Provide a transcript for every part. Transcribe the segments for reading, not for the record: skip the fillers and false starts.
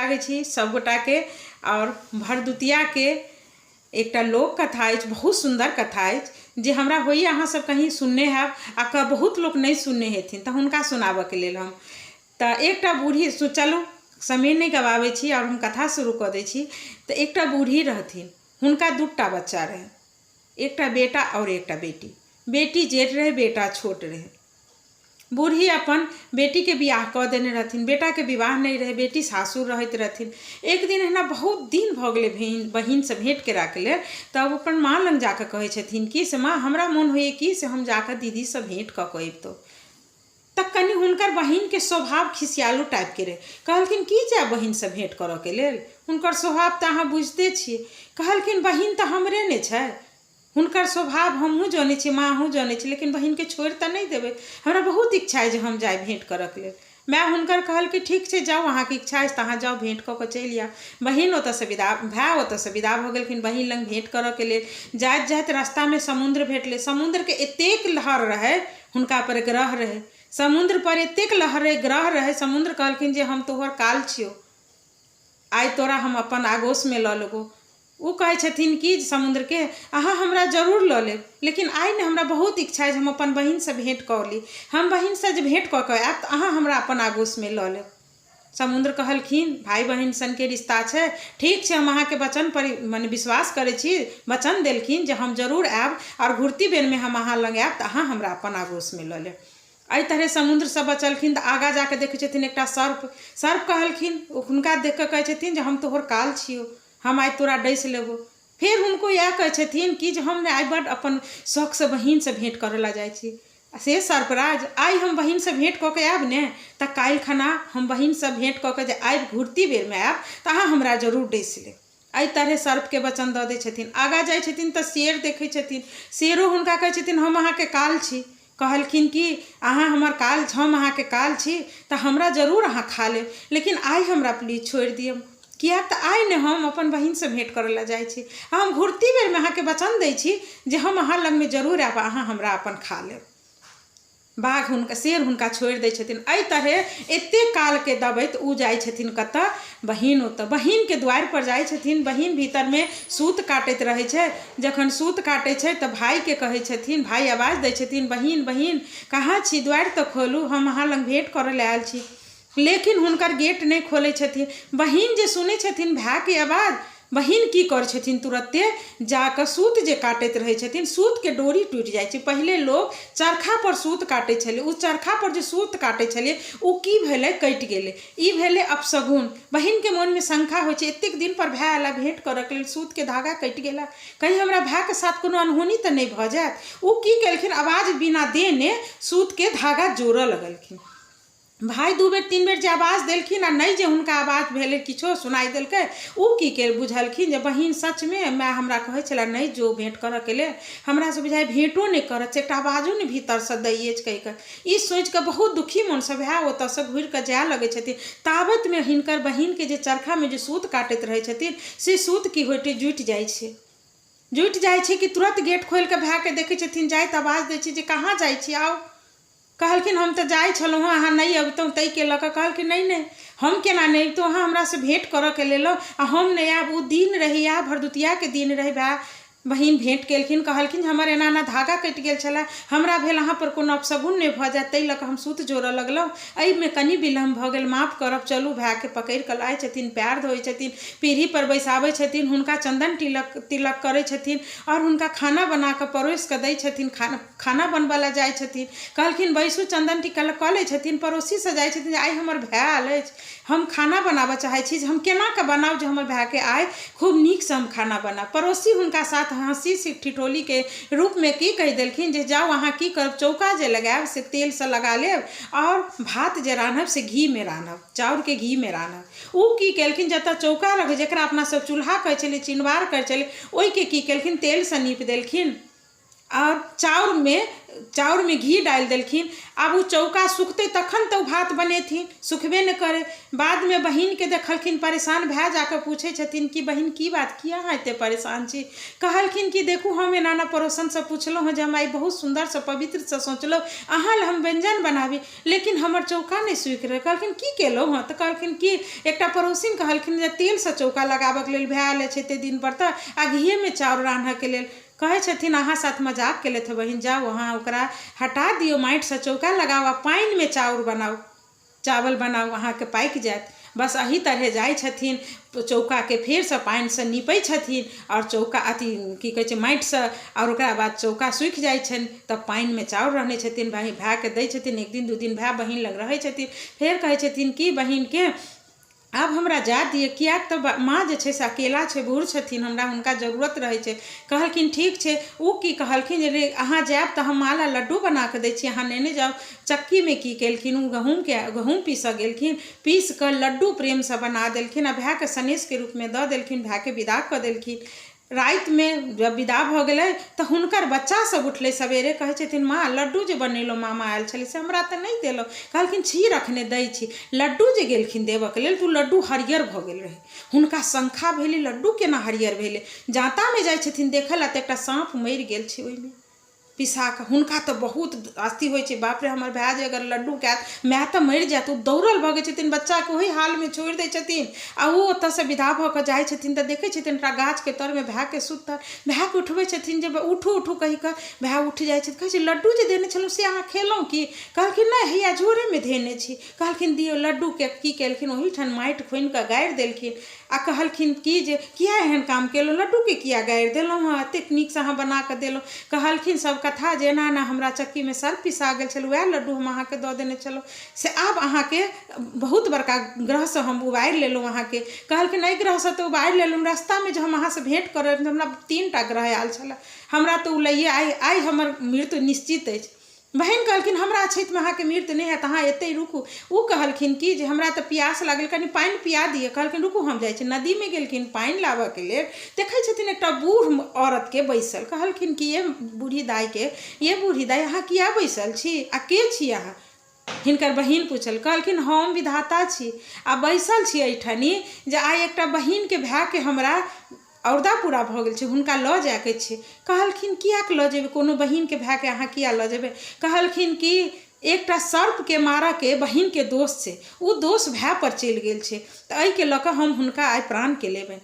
लागे छी सब गोटा के। और भरदुतिया के एकटा लोक कथा अछि, बहुत सुंदर कथा अछि जे हमरा होइए अहाँ सब कहीं सुनने हैब आ बहुत लोग नहीं सुनने हेथिन तऽ हुनका सुनाबऽ के लेल हम। तऽ एकटा बूढ़ी, चलू समय नहीं गवाबै छी और हम कथा शुरू कऽ दै छी। तऽ एकटा बूढ़ी रहथिन, हुनका दूटा बच्चा रहे, एकटा बेटा और एकटा बेटी। बेटी जेठ रहे, बेटा छोट रहे। बूढ़ी अपन बेटी के बियाह कऽ देने रहथिन, बेटा के विवाह नहीं रहे, बेटी सासुर रहैत रहथिन। एक दिन एना बहुत दिन भऽ गेलै बहिन से भेंट केरा के लेल, तब अपन माँ लग जाकर कहै छथिन कि से माँ हमरा मोन होइए कि से हम जाकर दीदी से भेंट कऽ के अबितौं। तब कनि हुनकर बहिन के स्वभाव खिसियालू टाइप के रहे। कहलखिन की जाय बहिन से भेंट करऽ के लेल, हुनकर स्वभाव तऽ अहाँ बुझते छियै। कहलखिन बहिन तऽ हमरे ने छै, हुनकर स्वभाव हमहूँ जानै छी, माँ अहूँ जानै छी, लेकिन बहिन के छोड़ि तऽ नहीं देबै। हमरा बहुत इच्छा है जे हम जाए भेंट करऽ के लेल। माय हुनकर कहल कि ठीक छै जाओ, अहाँके इच्छा अछि तऽ अहाँ जाओ भेंट कऽ के चलि आउ। बहिन ओतऽसँ विदा, भाय ओतऽसँ विदा भऽ गेलखिन बहिन लग भेंट करऽ के लेल। जाइत जाइत रास्ता में समुद्र भेटलै। समुद्र के एतेक लहर रहे, हुनका पर ग्रह रहे, समुद्र पर एतेक लहर रहे, ग्रह रहे। समुद्र कहलखिन जे हम तोहर काल छियौ, आइ तोरा हम अपन आगोश में लऽ लेबो। ओ कहै छथिन कि समुद्र के अहाँ हमरा जरूर लऽ लेब, लेकिन आइ ने हमरा बहुत इच्छा है जे हम अपन बहिन से भेंट कऽ ली। हम बहिन से जे भेंट कऽ के आयब तऽ अहाँ हमरा अपन आगोश में लऽ लेब। समुद्र कहलखिन भाई बहिन सन के रिश्ता छै, ठीक छै हम अहाँके वचन पर मने विश्वास करै छी। वचन देलखिन जे हम जरूर आयब और घुरती बेर में हम अहाँ लग आयब तऽ अहाँ हमरा अपन आगोश में लऽ लेब। एहि तरह समुद्र से बचलखिन। तऽ आगाँ जाके देखै छथिन एकटा सर्प। सर्प कहलखिन, हुनका देख कऽ कहै छथिन जे हम तोहर काल छियौ, हम आइ तोरा डैस लेबो। फिर हुनको इएह कहै छथिन कि जे हम आइ बड्ड अपन शौक से बहिन से भेंट करऽ ला जाइ छी। से सर्पराज आइ हम बहिन से भेंट कऽ के आयब ने तऽ काल्हि खना हम बहिन से भेंट कऽ के जे आबि घुरती बेर में आयब तऽ अहाँ हमरा जरूर डैस लेब। एहि तरह सर्प के वचन दऽ दै छथिन। आगाँ जाइ छथिन तऽ शेर देखै छथिन। शेरो हुनका कहै छथिन हम अहाँके काल छी। कहलखिन कि अहाँ हमर काल, हम अहाँके काल छी तऽ हमरा जरूर अहाँ खा लेब, लेकिन आइ हमरा प्लीज छोड़ि दियौ, किएक तऽ आइ ने हम अपन बहिन से भेंट करऽ ला जाइ छी। हम घुरती बेर में अहाँके वचन दै छी जे हम अहाँ लग में जरूर आयब, अहाँ हमरा अपन खा लेब। बाघ हुनका, शेर हुनका छोड़ि दै छथिन। एहि तरह एतेक काल के दबैत उ जाइ छथिन कतऽ, बहिन ओतऽ। बहिन के द्वार पर जाइ छथिन। बहिन भीतर में सूत काटैत रहै छै। जखन सूत काटै छै तऽ भाई के कहै छथिन, भाई आवाज दै छथिन बहिन बहिन कहाँ छी, द्वार तऽ खोलू, हम अहाँ लग भेंट करऽ ले आयल छी। लेकिन हुनकर गेट नहीं खोलै छथिन। बहिन जे सुनै छथिन भाई के आवाज, बहिन की करै छथिन तुरत्ते जाकऽ सूत जे काटैत रहै छथिन, सूत के डोरी टूटि जाइ छै। पहिले लोग चरखा पर सूत काटै छलै, उ चरखा पर जे सूत काटै छलै उ की भेलै, कटि गेलै। ई भेलै अपशगुन। बहिन के मन में शंका होइ छै, एतेक दिन पर भाई आला भेंट करऽ के लेल, सूत के धागा कटि गेला, कहीं हमरा भाई के साथ कोनो अनहोनी तऽ नहीं भऽ जायत। उ की केलखिन, आवाज बिना देने सूत के धागा जोड़ऽ लगलखिन। भाई दू बेर तीन बेर जे आवाज देलखिन आ नहीं जे हुनका आवाज भेलै, किछो सुनाई देलकै, उ की के बुझलखिन जे बहिन सच में माय हमरा कहै छलै नहीं जो भेंट करऽ के लेल, हमरा से बुझाइ भेंटो नहीं करत, एकटा आवाजो नहीं भीतर से दैये कहि कऽ। ई सोच कऽ बहुत दुखी मन से भाई ओतऽ से घुरि कऽ जाय लगै छथिन। ताबत में हिनकर बहिन के जे चरखा में जे सूत काटैत रहै छथिन, से सूत की होइटे जुटि जाइ छै। जुटि जाइ छै कि तुरंत गेट खोलि कऽ भाई के देखै छथिन जाइत, आवाज दै छै जे कहाँ जाइ छी, आउ। कहलखिन हम तऽ जाइ छलहुँ हँ, अहाँ नहीं अबितौं ताहि के लऽ कऽ। कहलखिन नहीं नहीं हम केना नहीं अबितौं, अहाँ हमरा से भेंट करऽ के लेल आ हम नहीं आयब। ओ दिन रही, आ भरदुतिया के दिन रही, भाई बहिन भेंट केलखिन। कहलखिन हमर एना एना धागा कटि गेल छलै, हमरा भेल अहाँ पर कोनो अपशगुन नहीं भऽ जायत, ताहि लऽ कऽ हम सूत जोड़ऽ लगलहुँ, एहि में कनि विलम्ब भऽ गेल, माफ करब। चलू भाई के पकड़ि कऽ लाइ छथिन, पैर धोइ छथिन, पीढ़ी पर बैसाबै छथिन, हुनका चंदन तिलक करै छथिन और हुनका खाना बना कऽ परोसि कऽ दै छथिन। खाना बनबऽ ला जाइ छथिन। कहलखिन बैसू, चंदन टिका कऽ लै छथिन। पड़ोसी से जाइ छथिन, आइ हमर भाई आयल अछि, हम खाना बनाबऽ चाहै छी, जे हम केना कऽ बनाउ जे हमर भाई के आइ खूब नीक से हम खाना बनाब। पड़ोसी हुनका साथ हंसी ठिठोली के रूप में की कहि देलखिन जे जाओ अहाँ की करब, चौका जे लगायब से तेल से लगा लेब और भात जे रान्हब से घी में रान्हब, चाउर के घी में रान्हब। उ की केलखिन, जतऽ चौका रहे जेकरा अपना सब चूल्हा कहै छलै, चिनबार कहै छलै, ओहि के की केलखिन तेल से नीप देलखिन और चाउर में चाउर में घी डाल देलखिन। अब वो चौका सुखते तखन तो भात बनेथिन, सुखबे न करे। बाद में बहिन के देखलखिन परेशान, भै जाकर पूछे छथिन कि बहिन की बात किया है एते परेशान छी। कहलखिन कि देखू हम एना पड़ोसन से पूछलो हँ जे हम आई बहुत सुंदर से पवित्र से सोचलो अहाँ ल हम व्यंजन बनाबी, लेकिन हमर चौका नहीं सुखि रहे। कहलखिन की केलहुँ हँ? तो कहलखिन कि एकटा पड़ोसिन कहलखिन जे तेल से चौका लगाबऽ के लेल भै आयल छै एते दिन पर तऽ आ घीये में चाउर रान्हऽ के लेल। कहे छथिन अहाँ साथ मजाक केले थे बहिन, जाओ वहाँ ओकरा हटा दियो, माटि से चौका लगाओ, पानि में चाउर बनाओ, चावल बनाओ, अहाँ के पाकि जायत। बस अही तरह जाय छथिन चौका के फेर से पानि से नीपै छथिन और चौका अथी की कहै छै माटि से, और ओकरा बाद चौका सूखि जाइ छनि तब पानि में चाउर रहने छथिन। भाई भै के दै छथिन, एक दिन दू दिन भै बहिन लग रहै छथिन। फेर कहै छथिन कि बहिन के आब हमरा जा दिए, किएक तऽ माँ जे छै से अकेला छै, बूढ़ छथिन, हमरा हुनका जरूरत रहै छै। कहलखिन ठीक छै। ओ की कहलखिन जे अहाँ जायब तऽ हम माँ ला लड्डू बना के दै छी, अहाँ नेने जाओ। चक्की में की केलखिन ओ गहूँम पीसऽ गेलखिन, पीस कऽ लड्डू प्रेम से बना देलखिन आ भै के सनेश के रूप में दऽ देलखिन, भै के विदा कऽ देलखिन। रात में जब विदा भऽ गेलै तऽ हुनकर बच्चा सब उठलै सवेरे, कहै छथिन माँ लड्डू जे बनेलहुँ मामा आयल छलै से हमरा तऽ नहीं देलहुँ। कहलखिन छी रखने दै छी। लड्डू जे गेलखिन देबऽ के लेल तऽ लड्डू हरियर भऽ गेल रहै। हुनका शंका भेलै लड्डू केना हरियर भेलै। जाँता में जाइ छथिन देखऽ ला तऽ एकटा साँप मरि गेल छै ओहिमे पिसा कऽ। हुनका तऽ बहुत अथी होइ छै, बाप रे हमर भै जे अगर लड्डू खायत माय तऽ मरि जायत। ओ दौड़ल भगै छथिन, बच्चा के ओहि हाल में छोड़ि दै छथिन आ ओ ओतऽ से विदा भऽ कऽ जाइ छथिन तऽ देखै छथिन एकटा गाछ के तर में भै के सुतल। भै के उठबै छथिन जे उठू उठू कहि कऽ, भै उठि जाइ छथिन। कहै छै लड्डू जे देने छलहुँ से अहाँ खेलहुँ की? कहलखिन नहीं हैया झोरे में धेने छी। कहलखिन दियौ। लड्डू के की केलखिन ओहीठाम माटि खुनि कऽ गाड़ि देलखिन आ कहलखिन कि जे किया एहन काम केलहुँ, लड्डू के किया गाड़ि देलहुँ हँ, एतेक नीक से अहाँ बना कऽ देलहुँ। कहलखिन सब कथा जे एना एना हमरा चक्की में सर्प पिसा गेल छल, वएह लड्डू हम अहाँ के दऽ देने छलहुँ से आब अहाँ के बहुत बड़का ग्रह से हम उबारि लेलहुँ अहाँ के। कहलखिन एहि ग्रह से तऽ उबारि लेलहुँ, रास्ता में जब हम अहाँ से भेंट करब हमरा 3टा ग्रह आयल छल, हमरा तऽ ओ लैए आइ हमर मृत्यु निश्चित अछि। बहन कहलखिन हमरा क्षेत्र में अहाँ के मृत्यु नहीं हैत, अहाँ एते रुकू। ओ कहलखिन कि जे हमरा तऽ प्यास लागल, कनि पानि पिया दिए। कहलखिन रुकू हम जाइ छी। नदी में गेलखिन पानि लाबऽ के लेल, देखै छथिन एकटा बूढ़ औरत के बैसल। कहलखिन कि ये बूढ़ी दाई के, ये बूढ़ी दाई अहाँ किया बैसल छी आ के छी अहाँ? हिनकर बहिन पूछल। कहलखिन हम विधाता छी आ बैसल छी एहिठानी जे आइ एकटा बहिन के भै के हमरा औरदा पूरा भऽ गेल छै, हुनका लऽ जायके छै। कहलखिन कियाक लऽ जेबै, कोनो बहिन के भै के अहाँ किया लऽ जेबै? कहलखिन कि एकटा सर्प के मारऽ के बहिन के दोष छै, ओ दोष भै पर चलि गेल छै तऽ एहि के लऽ कऽ हम हुनका आइ प्राण के लेबनि।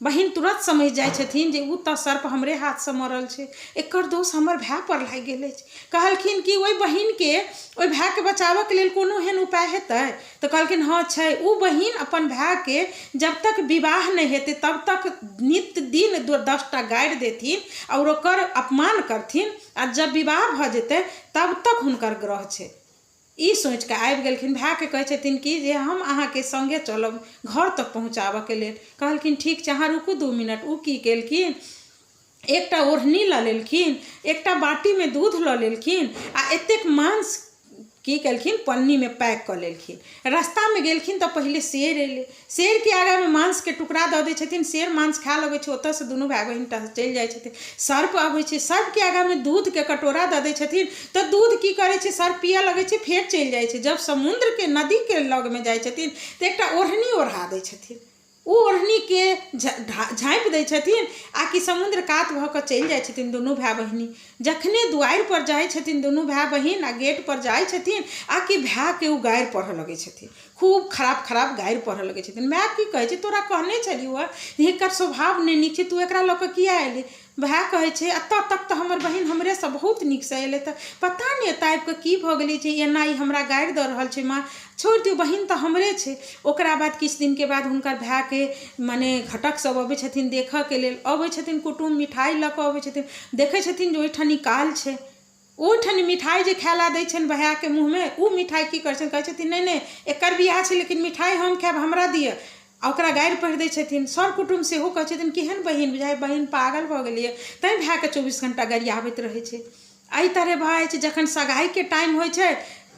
बहिन तुरंत समझ जाइ छथिन जे उ तऽ सर्प हमरे हाथ से मरल छै, एकर दोष हमर भै पर लागि गेल अछि। कहलखिन कि ओहि बहिन के, ओहि भै के बचाबऽ के लेल कोनो एहन उपाय हेतै? तऽ कहलखिन हाँ छै। उ बहिन अपन भै के जब तक विवाह नहीं हेतै तब तक नित्य दिन 10टा गाड़ि देथिन और ओकर अपमान करथिन, आ जब विवाह भऽ जेतै तब तक हुनकर ग्रह छै। ई सोच के आबि गेलखिन। भै के कहै छथिन कि जे हम अहाँ के संगे चलब घर तक पहुँचाबऽ के लेल। कहलखिन ठीक छै अहाँ रुकू 2 मिनट। ओ की केलखिन, एकटा ओढ़नी लऽ लेलखिन, एकटा बाटी में दूध लऽ लेलखिन आ एतेक मांस की केलखिन पन्नी में पैक कऽ लेलखिन। रास्ता में गेलखिन तऽ पहिले शेर एलै, शेर के आगा में मांस के टुकड़ा दऽ दै छथिन, शेर मांस खाय लगै छै, ओतऽ से दुनू भाई बहिन चलि जाइ छथिन। सर्प अबै छै, सर्प के आगा में दूध के कटोरा दऽ दै छथिन तऽ दूध की करै छै, सर्प पियऽ लगै छै, फेर चलि जाइ छै। जब समुद्र के नदी के लग में जाइ छथिन तऽ एकटा ओढ़नी ओढ़ा दै छथिन, ओ ओढ़नी के झाँपि दै छथिन आ कि समुद्र कात भऽ कऽ चलि जाइ छथिन दुनू भाई बहिनी। जखने दुआरि पर जाइ छथिन दुनू भाई बहिन आ गेट पर जाइ छथिन आ कि भै के उ गारि पढ़ऽ लगै छथिन, खूब खराब खराब गारि पढ़ऽ लगै छथिन। माय की कहै छै तोरा कहने छलियौ एकर स्वभाव नहीं नीक छै, तू एकरा लऽ कऽ किया एली? भै कहै छै एतऽ तक तऽ हमर बहिन हमरे से बहुत नीक से एलै, तऽ पता नहीं एतऽ आबि कऽ की भऽ गेलै जे एना ई हमरा गारि दऽ रहल छै। माँ छोड़ि दियौ, बहिन तऽ हमरे छै। ओकरा बाद किछु दिन के बाद हुनकर भै के मने घटक सब अबै छथिन देखऽ के लेल, अबै छथिन कुटुम्ब, मिठाई लऽ कऽ अबै छथिन, देखै छथिन जे ओहिठानी काल छै। ओहिठानी मिठाई जे खाय ला दै छनि भैया के मुँह में, उ मिठाई की करै छथिन, कहै छथिन नहीं नहीं एकर बियाह छै लेकिन मिठाई हम खायब, हमरा दिअ। आ ओकरा गारि पढ़ि दै छथिन। सर कुटुम्ब सेहो कहै छथिन केहन बहिन, बुझाइ बहिन पागल भऽ गेलियै, तैँ भै के 24 घंटा गरियाबैत रहै छै। एहि तरह भऽ जाइ छै। जखन सगाई के टाइम होइ छै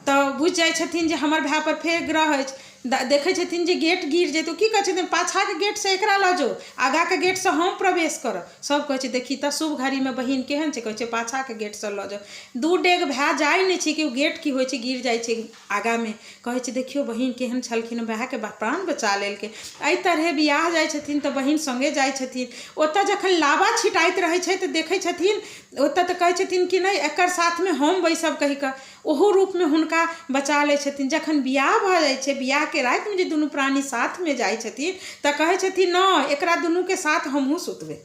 तऽ बुझि जाइ छथिन जे हमर भै पर फेर ग्रह अछि, देखे छथिन जे गेट गिर जेतौ की कहै छथिन पाछा के गेट से एकरा लऽ जाओ, आगा के गेट से हम प्रवेश करब। सब कहै छै देखी तऽ शुभ घड़ी में बहिन केहन छै, कहै छै पाछा के गेट से लऽ जाओ। दू डेग भाय जाय नहीं छै कि गेट की होइ छै गिर जाइ छै आगा में, कहै छै देखियो बहिन केहन छलखिन, भाय के प्राण बचा लेलकै। एहि तरह बियाह जाइ छथिन तऽ बहिन संगे जाइ छथिन। ओतऽ जखन लाबा छिटाइत रहै छै तऽ देखै छथिन ओतऽ तऽ कहै छथिन कि नहीं एकर साथ में हम बैसब कहि कऽ ओहो रूप में हुनका बचा लै छथिन। जखन बियाह भऽ जाइ छै, बियाह के राति में जे दुनू प्राणी साथ में जाइ छथिन तऽ कहै छथिन न एकरा दुनू के साथ हमहूँ सुतबै।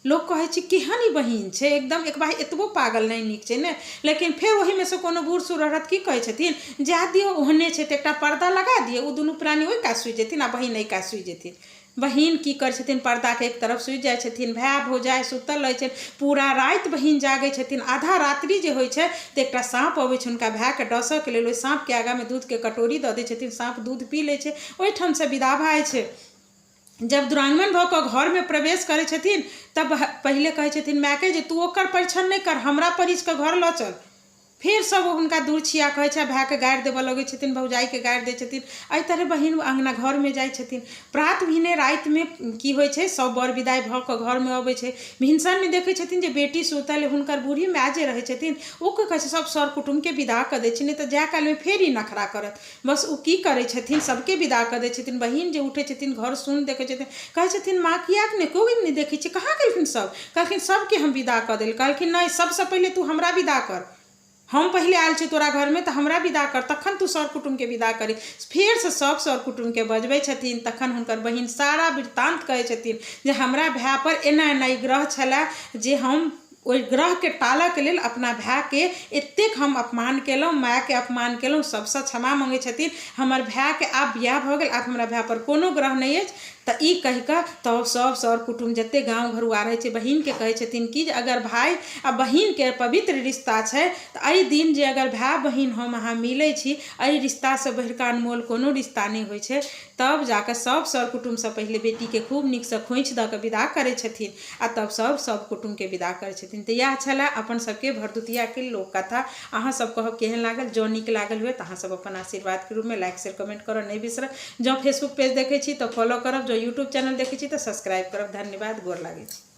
लोग कहे छै केहन ई बहिन छै, एकदम एक बार एतबो पागल नहीं नीक छै ने। लेकिन फिर वही में से कोनो बूढ़ सूढ़ औरत की कहै छथिन जा दियो ओहने छै तऽ एकटा पर्दा लगा दियो, ओ दुनू प्राणी ओहि कात सुति जेथिन आ बहिन एहि कात सुति जेथिन। बहिन की कर छथिन पर्दा के एक तरफ सुति जाइ छथिन, भाय भौजाइ सुतल रहै छै, पूरा राति बहिन जागै छथिन। आधा रात्रि जे होइ छै तऽ एकटा साँप अबै छै हुनका भाय के डसऽ के लेल, ओहि साँप के आगा में दूध के कटोरी दऽ दै छथिन, साँप दूध पी लै छै, ओहिठाम से विदा भऽ जाइ छै। जब दुरांगमन भऽ कऽ घर में प्रवेश करै छथिन तब पहले कहै छथिन माय के जे तू ओकर परिछन नहीं कर, हमरा परिछ के घर लऽ चल। फिर सब हुनका दूर छिया कहै छै, भाय के गारि देबऽ लगै छथिन, भौजाई के गारि दै छथिन। एहि तरह बहिन अंगना घर में जाइ छथिन। प्रात भेने राति में की होइ छै सब बर विदाई भऽ कऽ घर में अबै छै। भिनसर में देखै छथिन जे बेटी सुतल हुनकर बूढ़ी माय जे रहै छथिन ओ कहै छै सब सर कुटुम्ब के विदा कऽ दै छै, नहीं तऽ जाय काल में फेर ई नखरा करत। बस ओ की करै छथिन सबके विदा कऽ दै छथिन। बहिन जे उठै छथिन घर सुन देखै छथिन, कहै छथिन माँ कियाक नहीं कोई नहीं देखै छै, कहाँ गेलखिन सब। कहलखिन सबके हम विदा कऽ देल। कहलखिन नहीं सबसे पहले तू हमरा विदा कर, हम पहले आयल छी तोरा घर में तऽ हमरा विदा कर, तखन तू सर कुटुम्ब के विदा करी। फिर से सब सर कुटुम्ब के बजबै छथिन। तखन हुनकर बहिन सारा वृत्तांत कहै छथिन जे हमरा भाय पर एना एना ई ग्रह छलै जे हम ओहि ग्रह के टालऽ के लेल अपना भाय के एतेक हम अपमान केलहुँ, माय के अपमान केलहुँ, सबसे क्षमा मांगै छथिन। हमर भाय के आब बियाह भऽ गेल, आब हमरा भाय पर कोनो ग्रह नहीं अछि। तऽ ई कहि कऽ तब सब सर कुटुम्ब जते गाँव घरुआ रहै छै बहिन के कहै छथिन कि जे अगर भाई आ बहिन के पवित्र रिश्ता छै तऽ एहि दिन जे अगर भाय बहिन हम अहाँ मिलै छी, एहि रिश्ता से बढ़िकऽ अनमोल कोनो रिश्ता नहीं होइ छै। तब जाकऽ सब सर कुटुम्ब से पहले बेटी के खूब नीक से खोइछ दऽ कऽ विदा करै छथिन आ तब सब कुटुम्ब के विदा करै छथिन। तऽ इएह छलै अपन सबके भरदुतिया के लोक कथा। अहाँ सब कहब केहन लागल, जँ नीक लागल हुए तऽ अहाँ सब अपन आशीर्वाद के रूप में लाइक शेयर कमेंट करऽ नहीं बिसरब। जँ फेसबुक पेज देखै छी तऽ फॉलो करब, जँ यूट्यूब चैनल देखै छी तऽ सब्सक्राइब करब। धन्यवाद, गोर लागै छी।